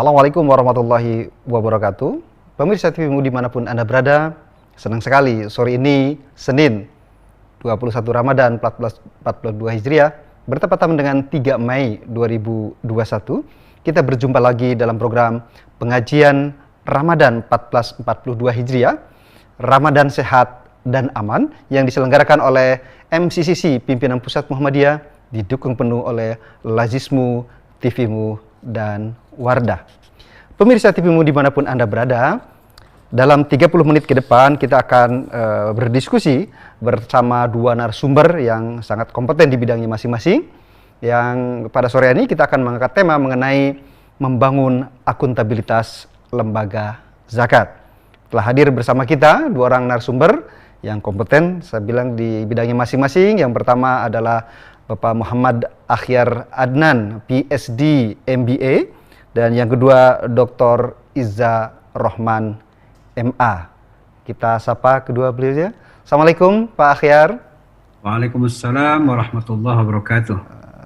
Assalamualaikum warahmatullahi wabarakatuh. Pemirsa TVmu dimanapun Anda berada, senang sekali sore ini Senin 21 Ramadan 1442 Hijriah bertepatan dengan 3 Mei 2021. Kita berjumpa lagi dalam program pengajian Ramadan 1442 Hijriah, Ramadan Sehat dan Aman, yang diselenggarakan oleh MCCC Pimpinan Pusat Muhammadiyah, didukung penuh oleh Lazismu, TVmu, dan Wardah. Pemirsa TVmu dimanapun Anda berada, dalam 30 menit ke depan kita akan berdiskusi bersama dua narasumber yang sangat kompeten di bidangnya masing-masing. Yang pada sore ini kita akan mengangkat tema mengenai membangun akuntabilitas lembaga zakat. Telah hadir bersama kita dua orang narasumber yang kompeten, saya bilang di bidangnya masing-masing. Yang pertama adalah Bapak Muhammad Akhyar Adnan, PhD MBA, dan yang kedua Dr. Izza Rohman, MA. Kita sapa kedua beliau. Assalamualaikum Pak Akhyar. Waalaikumsalam warahmatullahi wabarakatuh.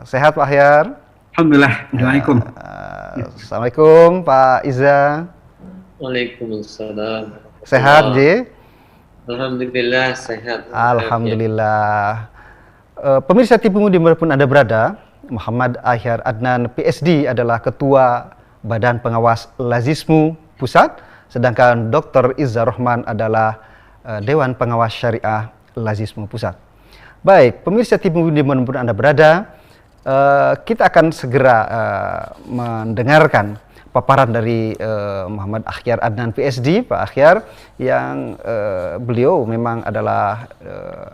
Sehat Pak Akhyar? Alhamdulillah. Assalamualaikum. Assalamualaikum Pak Izza. Waalaikumsalam. Sehat J? Alhamdulillah sehat. Alhamdulillah. Pemirsa TVmu dimanapun Anda berada, Muhammad Akhyar Adnan PhD adalah Ketua Badan Pengawas Lazismu Pusat, sedangkan Dr. Izza Rohman adalah Dewan Pengawas Syariah Lazismu Pusat. Baik, pemirsa TVmu dimanapun Anda berada, kita akan segera mendengarkan paparan dari Muhammad Akhyar Adnan PhD, Pak Akhyar, yang beliau memang adalah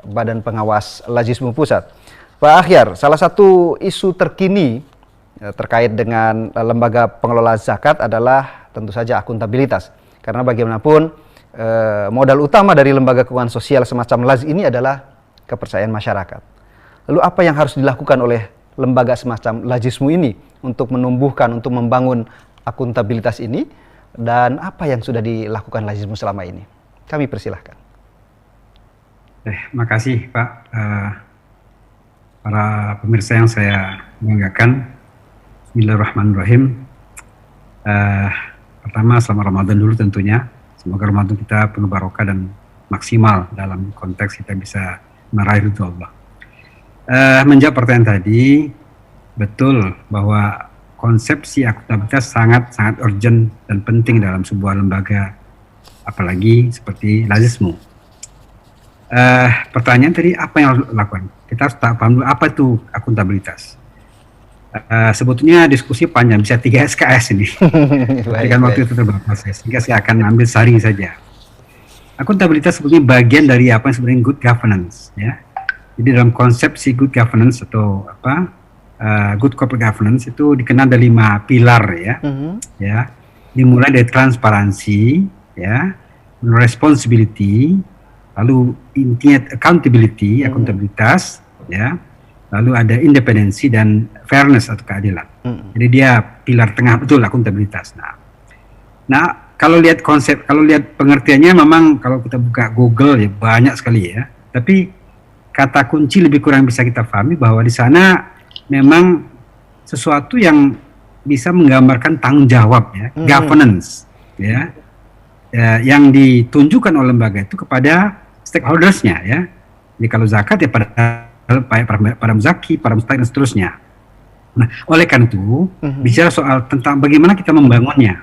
Badan Pengawas Lazismu Pusat. Pak Akhyar, salah satu isu terkini terkait dengan lembaga pengelola zakat adalah tentu saja akuntabilitas. Karena bagaimanapun modal utama dari lembaga keuangan sosial semacam LAZ ini adalah kepercayaan masyarakat. Lalu apa yang harus dilakukan oleh lembaga semacam Lazismu ini untuk menumbuhkan, untuk membangun akuntabilitas ini, dan apa yang sudah dilakukan Lazismu selama ini? Kami persilahkan. Makasih Pak. Para pemirsa yang saya banggakan, Bismillahirrahmanirrahim. Pertama, selamat Ramadan dulu tentunya. Semoga Ramadan kita penuh barokah dan maksimal dalam konteks kita bisa meraih ridho Allah. Menjawab pertanyaan tadi, betul bahwa konsepsi akuntabilitas sangat urgent dan penting dalam sebuah lembaga, apalagi seperti Lazismu. Pertanyaan tadi, apa yang harus dilakukan? Kita harus paham dulu apa itu akuntabilitas. Sebetulnya diskusi panjang, bisa 3 SKS ini. Dengan waktu itu terbatas, sehingga saya akan ambil saring saja. Akuntabilitas sebetulnya bagian dari apa yang sebenarnya good governance, ya. Jadi dalam konsepsi good governance atau good corporate governance itu dikenal ada 5 pilar, ya. Ya, dimulai dari transparansi, ya, responsibility, lalu intinya accountability, akuntabilitas, ya. Lalu ada independensi dan fairness atau keadilan. Jadi dia pilar tengah betul akuntabilitas. Nah, kalau lihat konsep, kalau lihat pengertiannya, memang kalau kita buka Google ya banyak sekali ya. Tapi kata kunci lebih kurang bisa kita pahami bahwa di sana memang sesuatu yang bisa menggambarkan tanggung jawab, ya, governance, ya, yang ditunjukkan oleh lembaga itu kepada stakeholders-nya, ya. Jadi kalau zakat ya para muzaki, para mustahik dan seterusnya. Nah, oleh karena itu bicara soal tentang bagaimana kita membangunnya,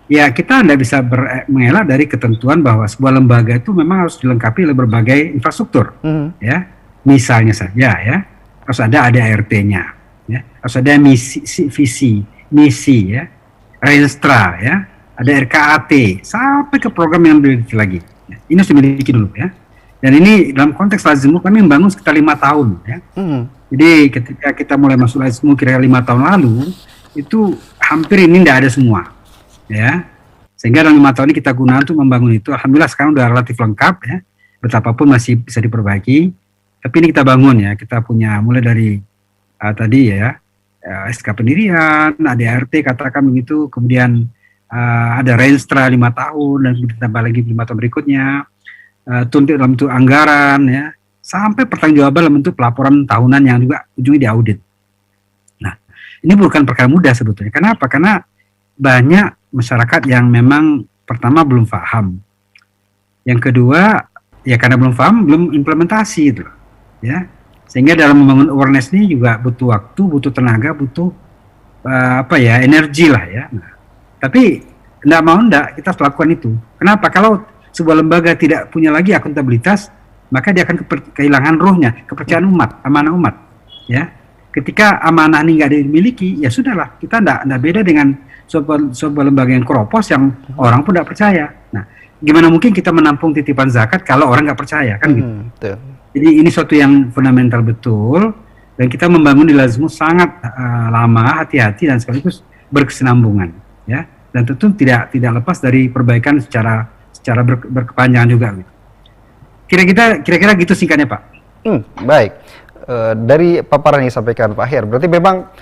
ya kita tidak bisa mengelak dari ketentuan bahwa sebuah lembaga itu memang harus dilengkapi oleh berbagai infrastruktur, ya. Misalnya saja, ya, harus ada ADART-nya, ya, harus ada visi, misi, ya, Renstra, ya, ada RKAT, sampai ke program yang lebih lagi. Ya. Ini harus dimiliki dulu, ya. Dan ini dalam konteks Lazismu kami membangun sekitar 5 tahun, ya. Jadi ketika kita mulai masuk Lazismu kira-kira 5 tahun lalu, itu hampir ini tidak ada semua, ya. Sehingga dalam 5 tahun ini kita gunakan untuk membangun itu. Alhamdulillah sekarang sudah relatif lengkap, ya. Betapapun masih bisa diperbaiki. Tapi ini kita bangun, ya. Kita punya mulai dari tadi, ya, SK pendirian, ADART katakan begitu, kemudian ada Renstra 5 tahun dan ditambah lagi 5 tahun berikutnya. Tuntut dalam bentuk anggaran, ya, sampai pertanggungjawaban dalam bentuk pelaporan tahunan yang juga ujungnya diaudit. Nah, ini bukan perkara mudah sebetulnya. Kenapa? Karena banyak masyarakat yang memang pertama belum paham. Yang kedua, ya karena belum paham, belum implementasi itu, ya. Sehingga dalam membangun awareness ini juga butuh waktu, butuh tenaga, butuh energi lah ya. Nah, tapi enggak kita harus lakukan itu. Kenapa? Kalau sebuah lembaga tidak punya lagi akuntabilitas, maka dia akan kehilangan rohnya, kepercayaan umat, amanah umat, ya. Ketika amanah ini nggak dimiliki, ya sudahlah, kita enggak beda dengan sebuah lembaga yang keropos yang orang pun tidak percaya. Nah, gimana mungkin kita menampung titipan zakat kalau orang nggak percaya, kan gitu. Betul. Jadi ini suatu yang fundamental betul, dan kita membangun di Lazmus sangat lama, hati-hati dan sekaligus berkesinambungan, ya. Dan tentu tidak lepas dari perbaikan secara berkepanjangan juga. Gitu. Kira-kira gitu singkatnya, Pak. Baik. Dari paparan yang disampaikan Pak Her, berarti memang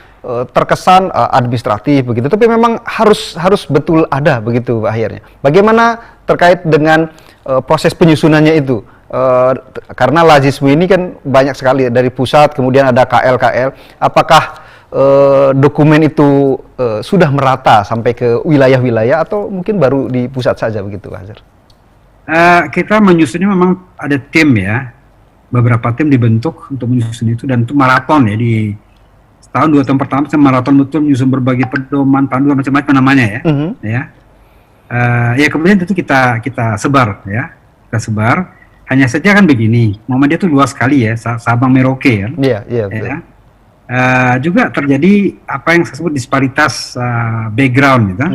terkesan administratif begitu, tapi memang harus betul ada begitu Pak Hernya. Bagaimana terkait dengan proses penyusunannya itu? Karena Lazismu ini kan banyak sekali dari pusat, kemudian ada KL. Apakah dokumen itu sudah merata sampai ke wilayah-wilayah atau mungkin baru di pusat saja begitu Pak Her? Kita menyusunnya memang ada tim ya. Beberapa tim dibentuk untuk menyusun itu, dan itu maraton ya, di setahun 2 tahun pertama saya maraton betul menyusun berbagai pedoman, panduan macam-macam namanya ya. Ya kemudian itu kita sebar ya, kita sebar. Hanya saja kan begini, Muhammadiyah itu luas sekali ya, Sabang Merauke kan. Iya. Ya. Juga terjadi apa yang saya sebut disparitas background gitu.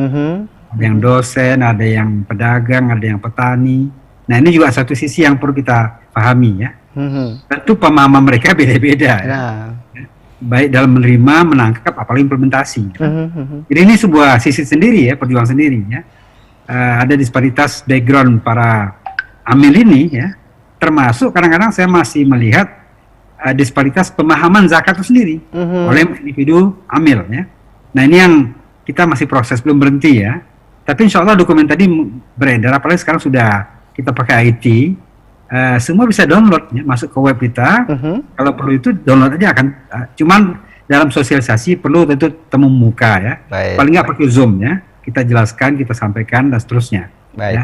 Ada yang dosen, ada yang pedagang, ada yang petani. Nah ini juga satu sisi yang perlu kita pahami ya. Tentu pemahaman mereka beda-beda ya. Baik dalam menerima, menangkap, apalagi implementasi. Jadi ini sebuah sisi sendiri ya, perjuangan sendiri ya. Ada disparitas background para amil ini ya. Termasuk kadang-kadang saya masih melihat disparitas pemahaman zakat itu sendiri oleh individu amil ya. Nah ini yang kita masih proses, belum berhenti ya. Tapi insya Allah dokumen tadi beredar, apalagi sekarang sudah kita pakai IT. Semua bisa download ya, masuk ke web kita. Kalau perlu itu download aja akan. Cuman dalam sosialisasi perlu tentu temu muka ya. Baik. Paling nggak pakai Zoom ya. Kita jelaskan, kita sampaikan dan seterusnya. Baik. Ya.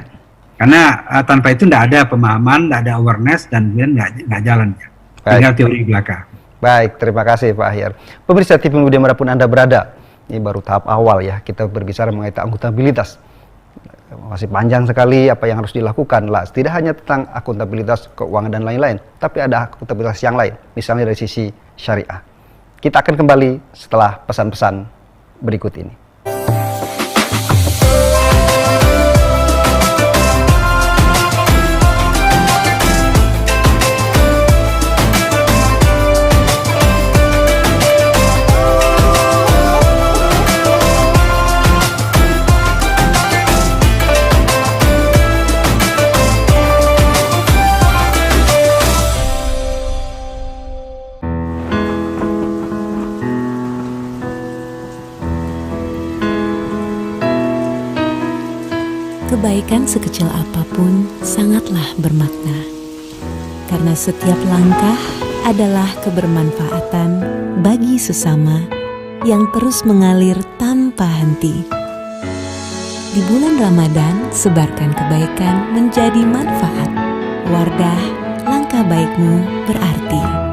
Karena tanpa itu tidak ada pemahaman, tidak ada awareness, dan kemudian nggak jalan ya. Tinggal teori belaka. Baik, terima kasih Pak Ahyar. Pemirsa TV Muhammadiyah dimanapun Anda berada, ini baru tahap awal ya, kita berbicara mengenai akuntabilitas. Masih panjang sekali apa yang harus dilakukan lah. Tidak hanya tentang akuntabilitas keuangan dan lain-lain, tapi ada akuntabilitas yang lain, misalnya dari sisi syariah. Kita akan kembali setelah pesan-pesan berikut ini. Kebaikan sekecil apapun sangatlah bermakna, karena setiap langkah adalah kebermanfaatan bagi sesama yang terus mengalir tanpa henti. Di bulan Ramadan, sebarkan kebaikan menjadi manfaat. Wardah, langkah baikmu berarti.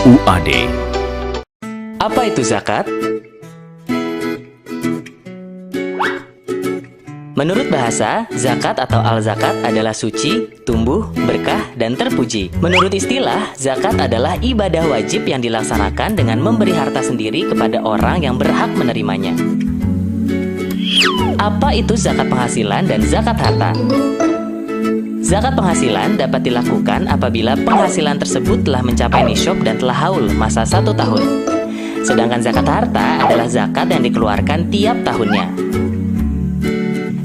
UAD. Apa itu zakat? Menurut bahasa, zakat atau al-zakat adalah suci, tumbuh, berkah, dan terpuji. Menurut istilah, zakat adalah ibadah wajib yang dilaksanakan dengan memberi harta sendiri kepada orang yang berhak menerimanya. Apa itu zakat penghasilan dan zakat harta? Zakat penghasilan dapat dilakukan apabila penghasilan tersebut telah mencapai nisyab dan telah haul masa 1 tahun. Sedangkan zakat harta adalah zakat yang dikeluarkan tiap tahunnya.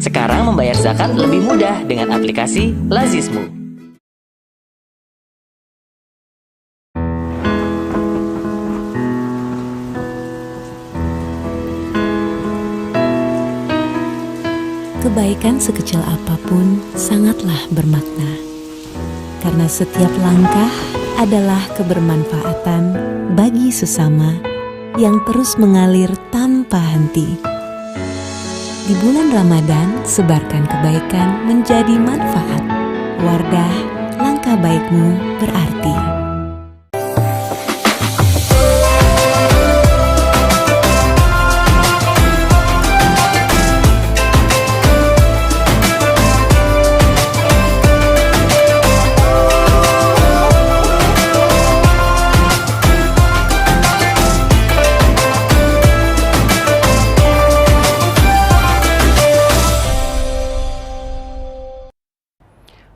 Sekarang membayar zakat lebih mudah dengan aplikasi Lazismu. Kebaikan sekecil apapun sangatlah bermakna, karena setiap langkah adalah kebermanfaatan bagi sesama yang terus mengalir tanpa henti. Di bulan Ramadan, sebarkan kebaikan menjadi manfaat. Wardah, langkah baikmu berarti.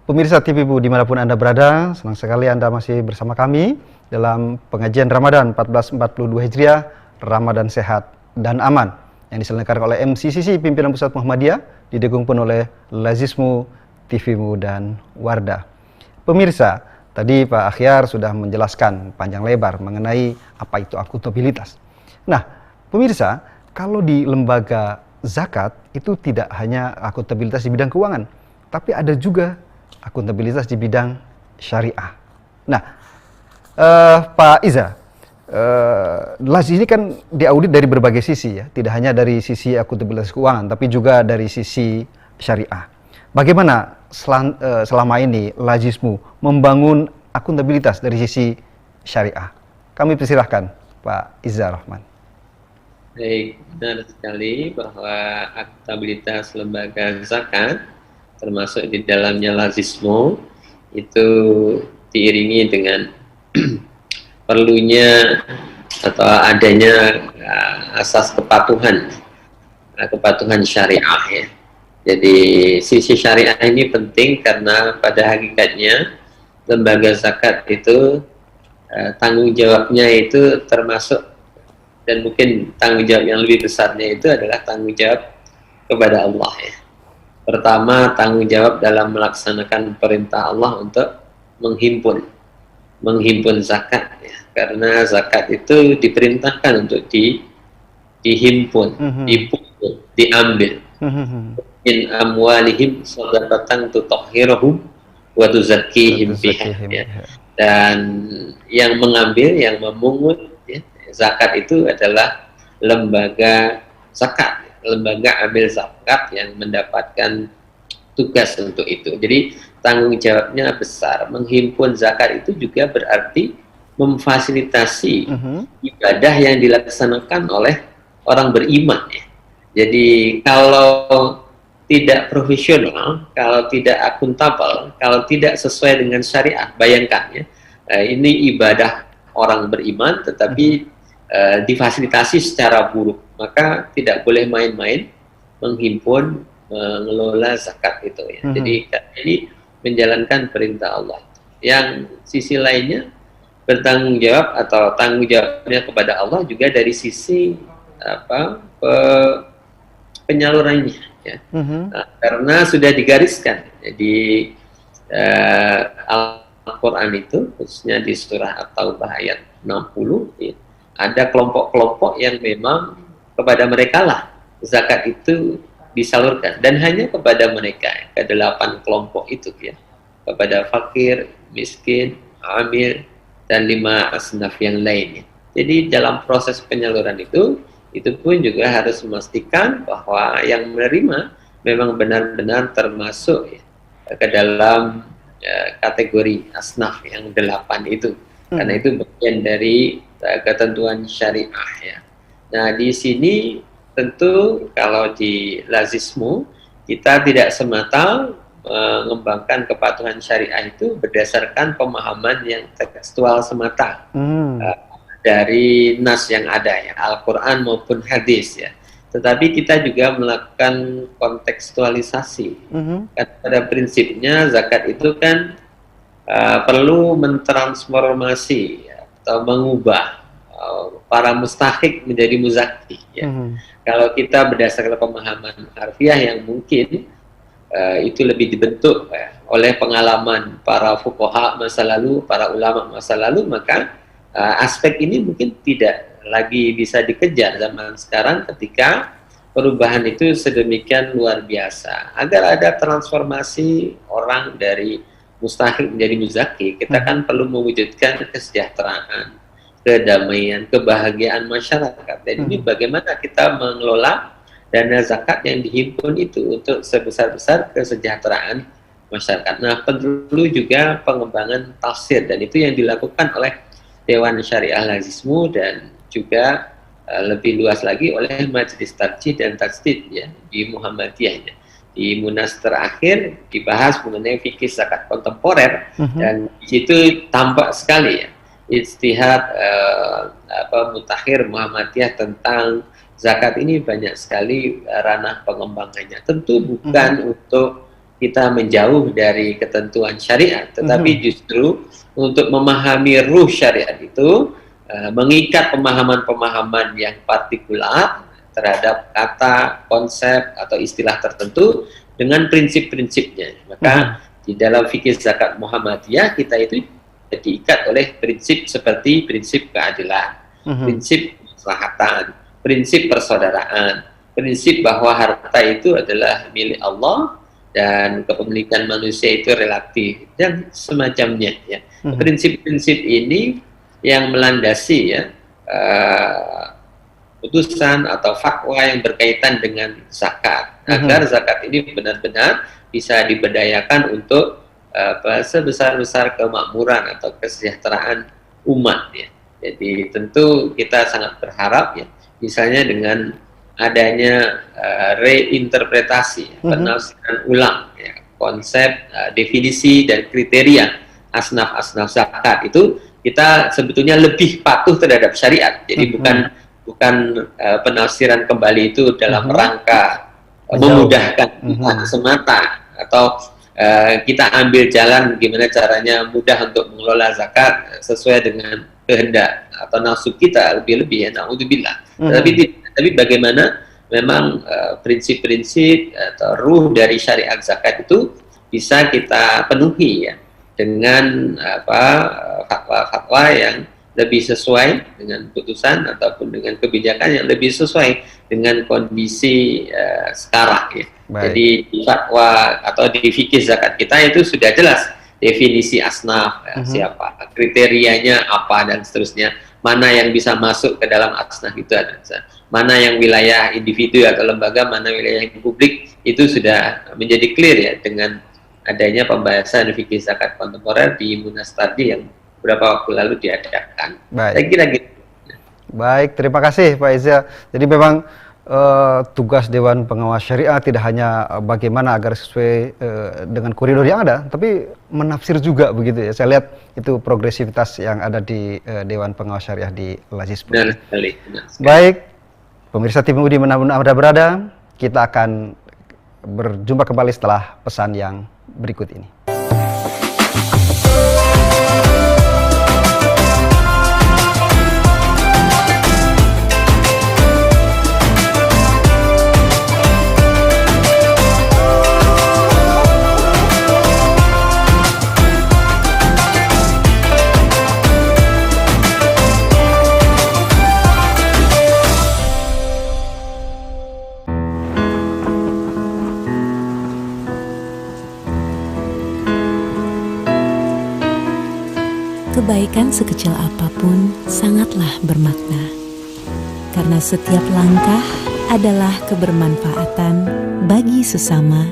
Pemirsa TVibu dimanapun Anda berada, senang sekali Anda masih bersama kami dalam pengajian Ramadan 1442 Hijriah, Ramadan Sehat dan Aman, yang diselenggarakan oleh MCCC Pimpinan Pusat Muhammadiyah, didukung pun oleh Lazismu, TVimu dan Wardah. Pemirsa, tadi Pak Akhyar sudah menjelaskan panjang lebar mengenai apa itu akuntabilitas. Nah, pemirsa, kalau di lembaga zakat itu tidak hanya akuntabilitas di bidang keuangan, tapi ada juga akuntabilitas di bidang syariah. Nah, Pak Iza, Lazi ini kan diaudit dari berbagai sisi ya, tidak hanya dari sisi akuntabilitas keuangan, tapi juga dari sisi syariah. Bagaimana selama ini Lazismu membangun akuntabilitas dari sisi syariah? Kami persilahkan Pak Iza Rahman. Baik, benar sekali bahwa akuntabilitas lembaga zakat termasuk di dalamnya Lazismu itu diiringi dengan perlunya atau adanya asas kepatuhan syariah ya. Jadi sisi syariah ini penting karena pada hakikatnya lembaga zakat itu tanggung jawabnya itu termasuk, dan mungkin tanggung jawab yang lebih besarnya itu adalah tanggung jawab kepada Allah ya. Pertama, tanggung jawab dalam melaksanakan perintah Allah untuk menghimpun zakat ya. Karena zakat itu diperintahkan untuk dihimpun, dipungut, diambil. In amwalihim shadaqatan tutahhiruhum wa tuzakkihim biha ya. Dan yang mengambil, yang memungut ya, zakat itu adalah lembaga zakat, lembaga ambil zakat yang mendapatkan tugas untuk itu. Jadi tanggung jawabnya besar. Menghimpun zakat itu juga berarti memfasilitasi ibadah yang dilaksanakan oleh orang beriman ya. Jadi kalau tidak profesional, kalau tidak akuntabel, kalau tidak sesuai dengan syariat, bayangkan ya, ini ibadah orang beriman tetapi difasilitasi secara buruk, maka tidak boleh main-main menghimpun, mengelola zakat itu ya. Jadi ini menjalankan perintah Allah. Yang sisi lainnya bertanggung jawab atau tanggung jawabnya kepada Allah juga dari sisi penyalurannya ya. Nah, karena sudah digariskan di Al-Quran itu, khususnya di surah At-Taubah ayat 60 ya, ada kelompok-kelompok yang memang kepada mereka lah zakat itu disalurkan, dan hanya kepada mereka, ke-8 kelompok itu ya, kepada fakir, miskin, amil, dan 5 asnaf yang lainnya. Jadi dalam proses penyaluran itu pun juga harus memastikan bahwa yang menerima memang benar-benar termasuk ya, ke dalam kategori asnaf yang 8 itu. Karena itu bagian dari ketentuan syariah ya. Nah, di sini tentu kalau di Lazismu kita tidak semata mengembangkan kepatuhan syariah itu berdasarkan pemahaman yang tekstual semata dari nas yang ada ya, Al-Quran maupun hadis ya. Tetapi kita juga melakukan kontekstualisasi. Kan pada prinsipnya zakat itu kan perlu mentransformasi ya, atau mengubah para mustahik menjadi muzaki. Ya. Kalau kita berdasarkan pemahaman harfiah yang mungkin itu lebih dibentuk oleh pengalaman para fuqaha masa lalu, para ulama masa lalu, maka aspek ini mungkin tidak lagi bisa dikejar zaman sekarang ketika perubahan itu sedemikian luar biasa. Agar ada transformasi orang dari mustahik menjadi muzaki, kita kan perlu mewujudkan kesejahteraan, kedamaian, kebahagiaan masyarakat. Dan ini bagaimana kita mengelola dana zakat yang dihimpun itu untuk sebesar-besar kesejahteraan masyarakat. Nah, perlu juga pengembangan tafsir, dan itu yang dilakukan oleh Dewan Syariah Lazismu dan juga lebih luas lagi oleh Majelis Tarjih dan Tajdid ya, di Muhammadiyah ya. Di Munas terakhir dibahas mengenai fikih zakat kontemporer, dan di situ tampak sekali ya ijtihad mutakhir Muhammadiyah tentang zakat ini banyak sekali ranah pengembangannya. Tentu bukan untuk kita menjauh dari ketentuan syariat, tetapi justru untuk memahami ruh syariat itu, mengikat pemahaman-pemahaman yang partikular terhadap kata, konsep, atau istilah tertentu dengan prinsip-prinsipnya. Maka di dalam fikih zakat Muhammadiyah kita itu diikat oleh prinsip seperti prinsip keadilan, prinsip kemaslahatan, prinsip persaudaraan, prinsip bahwa harta itu adalah milik Allah dan kepemilikan manusia itu relatif dan semacamnya ya. Prinsip-prinsip ini yang melandasi ya putusan atau fatwa yang berkaitan dengan zakat, agar zakat ini benar-benar bisa diberdayakan untuk sebesar-besar kemakmuran atau kesejahteraan umat ya. Jadi tentu kita sangat berharap ya, misalnya dengan adanya reinterpretasi, penafsiran ulang ya, konsep, definisi dan kriteria asnaf-asnaf zakat itu, kita sebetulnya lebih patuh terhadap syariat. Jadi bukan penafsiran kembali itu dalam rangka memudahkan semata, atau kita ambil jalan gimana caranya mudah untuk mengelola zakat sesuai dengan kehendak atau nafsu kita lebih-lebih ya, naudzubillah. Tapi bagaimana memang prinsip-prinsip atau ruh dari syariat zakat itu bisa kita penuhi ya, dengan fatwa-fatwa yang lebih sesuai dengan putusan ataupun dengan kebijakan yang lebih sesuai dengan kondisi sekarang ya. Jadi di fatwa atau di fikih zakat kita itu sudah jelas definisi asnaf, siapa, kriterianya apa dan seterusnya, mana yang bisa masuk ke dalam asnaf itu ada, mana yang wilayah individu atau lembaga, mana wilayah yang publik, itu sudah menjadi clear ya dengan adanya pembahasan fikih zakat kontemporer di Munas tadi yang beberapa waktu lalu diadakan. Saya kira gitu. Baik, terima kasih Pak Iza. Jadi memang tugas Dewan Pengawas Syariah tidak hanya bagaimana agar sesuai dengan koridor yang ada, tapi menafsir juga begitu ya. Saya lihat itu progresivitas yang ada di Dewan Pengawas Syariah di Lazismu. Benar sekali. Baik, pemirsa tim Udi manapun Anda berada, kita akan berjumpa kembali setelah pesan yang berikut ini. Kebaikan sekecil apapun sangatlah bermakna, karena setiap langkah adalah kebermanfaatan bagi sesama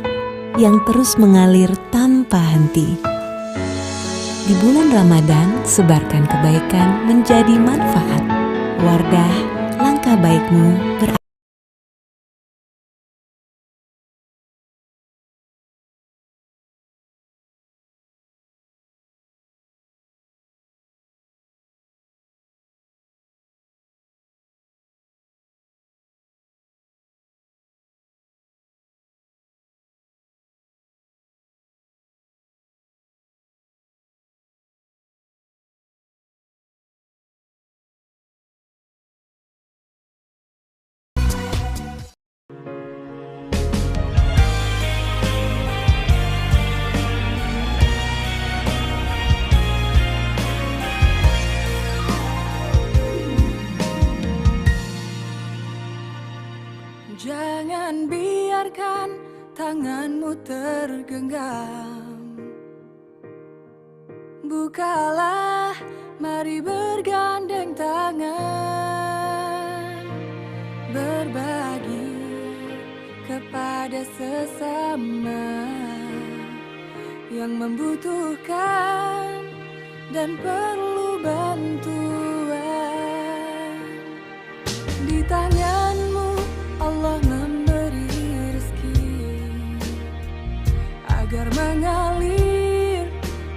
yang terus mengalir tanpa henti. Di bulan Ramadan, sebarkan kebaikan menjadi manfaat. Wardah, langkah baikmu tanganmu tergenggam. Bukalah, mari bergandeng tangan, berbagi kepada sesama yang membutuhkan dan perlu bantuan. Di tanganmu Allah memberi rezeki agar mengalir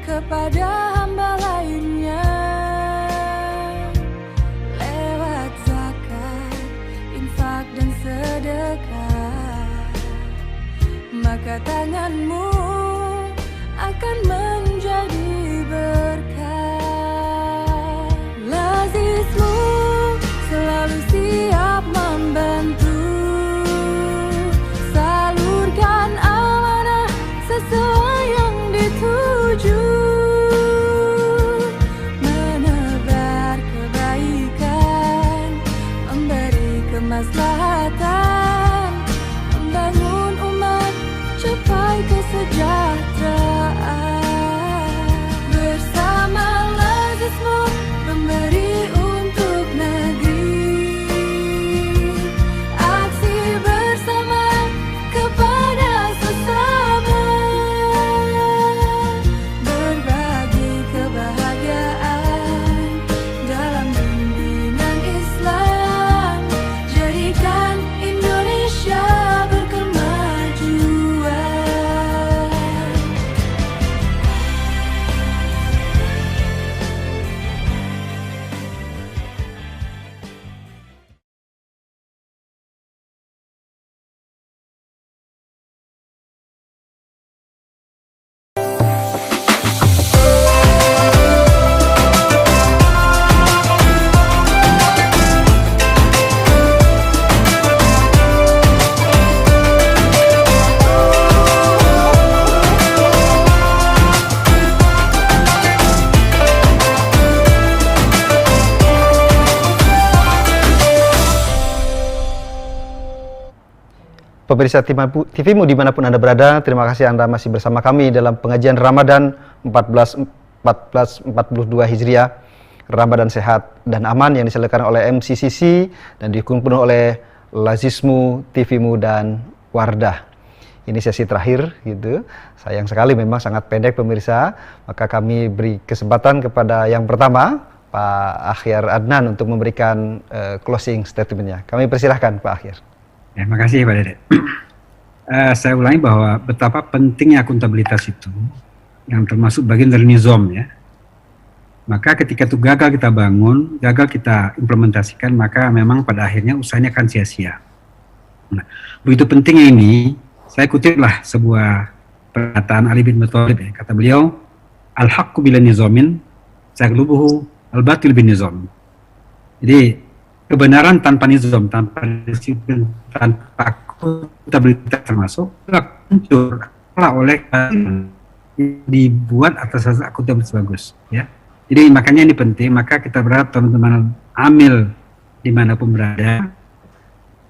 kepada hamba lainnya lewat zakat, infak dan sedekah. Maka tanganmu akan menjadi berkah. Lazismu selalu siap membantu, salurkan amanah sesuai yang dituju, menebar kebaikan, memberi kemaslahatan, membangun umat, capai kesejahteraan. Bersama lazismu memberi untuk negeri, aksi bersama kepada sesama, berbagi kebahagiaan dalam bimbingan Islam, jadikan Indonesia berkemajuan. Pemirsa TVmu dimanapun Anda berada, terima kasih Anda masih bersama kami dalam pengajian Ramadan 1442 Hijriah, Ramadan sehat dan aman yang diselenggarakan oleh MCCC dan didukung penuh oleh Lazismu, TVmu dan Wardah. Ini sesi terakhir gitu. Sayang sekali memang sangat pendek pemirsa, maka kami beri kesempatan kepada yang pertama Pak Akhyar Adnan untuk memberikan closing statementnya. Kami persilahkan Pak Akhyar. Ya, makasih Pak Dede. Saya ulangi bahwa betapa pentingnya akuntabilitas itu, yang termasuk bagian dari nizam ya. Maka ketika itu gagal kita bangun, gagal kita implementasikan, maka memang pada akhirnya usahanya akan sia-sia. Nah, begitu pentingnya ini, saya kutiplah sebuah pernyataan Ali bin Thalib ya. Kata beliau, al-haqqu bila nizamin, saglubuhu al-batil bin nizam. Jadi kebenaran tanpa nizam, tanpa disiplin, tanpa akuntabilitas termasuk hancur oleh dibuat atas asas akuntabilitas bagus ya. Jadi makanya ini penting, maka kita berharap teman-teman amil dimanapun berada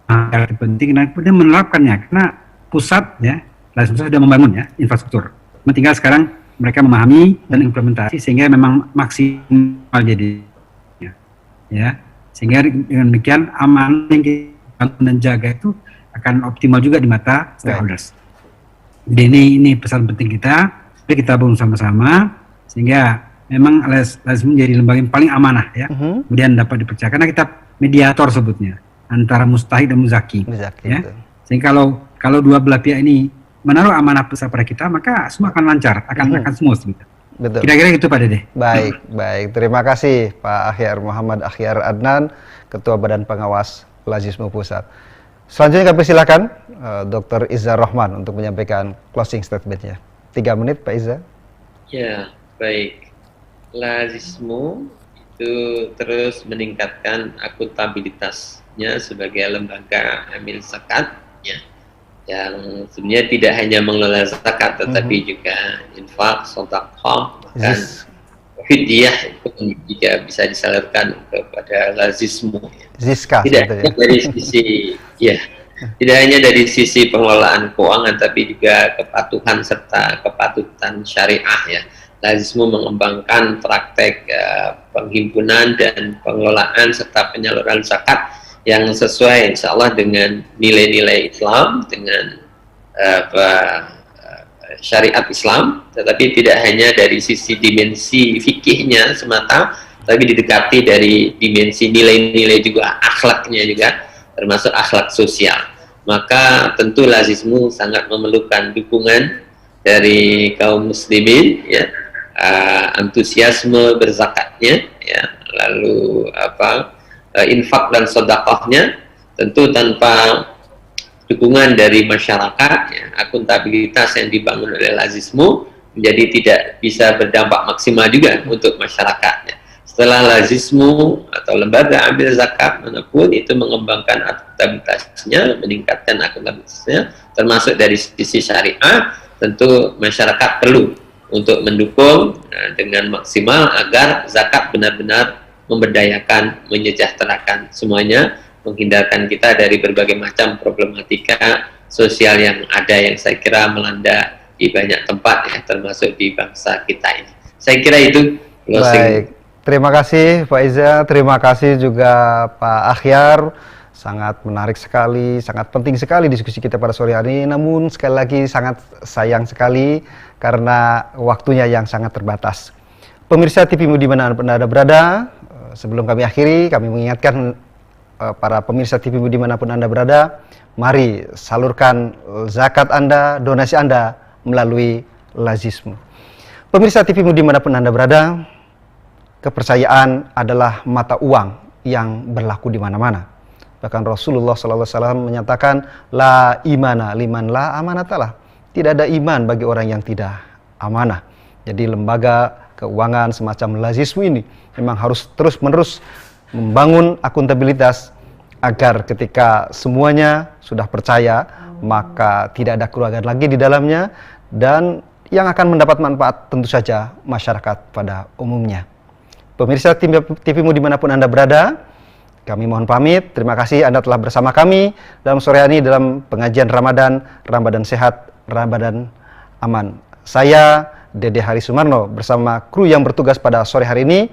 sangat penting dan kemudian menerapkannya, karena pusat ya, pusat sudah membangun ya infrastruktur, tinggal sekarang mereka memahami dan implementasi sehingga memang maksimal jadi ya. Sehingga dengan demikian aman yang kita bangun dan jaga itu akan optimal juga di mata stakeholders. Jadi ini pesan penting kita bangun sama-sama sehingga memang lazim menjadi lembaga yang paling amanah ya. Kemudian dapat dipercaya karena kita mediator sebutnya antara mustahik dan muzaki. Ya. Sehingga kalau dua belah pihak ini menaruh amanah besar pada kita, maka semua akan lancar, akan smooth gitu. Betul. Kira-kira gitu Pak Dede. Baik. Terima kasih Pak Akhyar Muhammad Akhyar Adnan, Ketua Badan Pengawas Lazismu Pusat. Selanjutnya kami persilakan Dr. Izza Rahman untuk menyampaikan closing statement-nya. 3 menit Pak Izza. Ya, baik. Lazismu itu terus meningkatkan akuntabilitasnya sebagai lembaga amil zakat ya, yang sebenarnya tidak hanya mengelola zakat tetapi juga infak, sedekah, bahkan fidyah pun juga bisa disalurkan kepada lazismu. Ziska, tidak hanya dari sisi ya, Tidak hanya dari sisi pengelolaan keuangan, tapi juga kepatuhan serta kepatutan syariah ya. Lazismu mengembangkan praktek penghimpunan dan pengelolaan serta penyaluran zakat yang sesuai insya Allah dengan nilai-nilai Islam, dengan syariat Islam, tetapi tidak hanya dari sisi dimensi fikihnya semata, tapi didekati dari dimensi nilai-nilai juga, akhlaknya juga, termasuk akhlak sosial. Maka tentu Lazismu sangat memerlukan dukungan dari kaum muslimin ya, antusiasme berzakatnya ya, lalu infak dan sedekahnya. Tentu tanpa dukungan dari masyarakat ya, akuntabilitas yang dibangun oleh Lazismu menjadi tidak bisa berdampak maksimal juga untuk masyarakatnya. Setelah Lazismu atau lembaga ambil zakat manapun itu mengembangkan akuntabilitasnya, meningkatkan akuntabilitasnya, termasuk dari sisi syariah, tentu masyarakat perlu untuk mendukung dengan maksimal agar zakat benar-benar memberdayakan, menyejahterakan semuanya, menghindarkan kita dari berbagai macam problematika sosial yang ada, yang saya kira melanda di banyak tempat ya, termasuk di bangsa kita ini. Saya kira itu closing. Baik, terima kasih Pak Iza, terima kasih juga Pak Akhyar. Sangat menarik sekali, sangat penting sekali diskusi kita pada sore hari ini. Namun sekali lagi sangat sayang sekali karena waktunya yang sangat terbatas. Pemirsa TVmu dimanapun Anda berada, sebelum kami akhiri, kami mengingatkan para pemirsa TVmu dimanapun Anda berada, mari salurkan zakat Anda, donasi Anda melalui Lazismu. Pemirsa TVmu dimanapun Anda berada, kepercayaan adalah mata uang yang berlaku di mana-mana. Bahkan Rasulullah SAW menyatakan, la imana liman la amanatalah. Tidak ada iman bagi orang yang tidak amanah. Jadi lembaga keuangan semacam Lazismu ini memang harus terus-menerus membangun akuntabilitas agar ketika semuanya sudah percaya, maka tidak ada kerugian lagi di dalamnya, dan yang akan mendapat manfaat tentu saja masyarakat pada umumnya. Pemirsa TVmu dimanapun Anda berada, kami mohon pamit. Terima kasih Anda telah bersama kami dalam sore hari ini dalam pengajian Ramadan Sehat, Ramadan Aman. Saya Dede Hari Sumarno bersama kru yang bertugas pada sore hari ini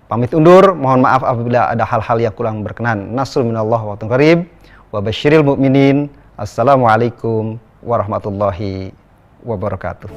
pamit undur. Mohon maaf apabila ada hal-hal yang kurang berkenan. Nasrul minallah wa qarib wa basyiril mu'minin. Assalamualaikum warahmatullahi wabarakatuh.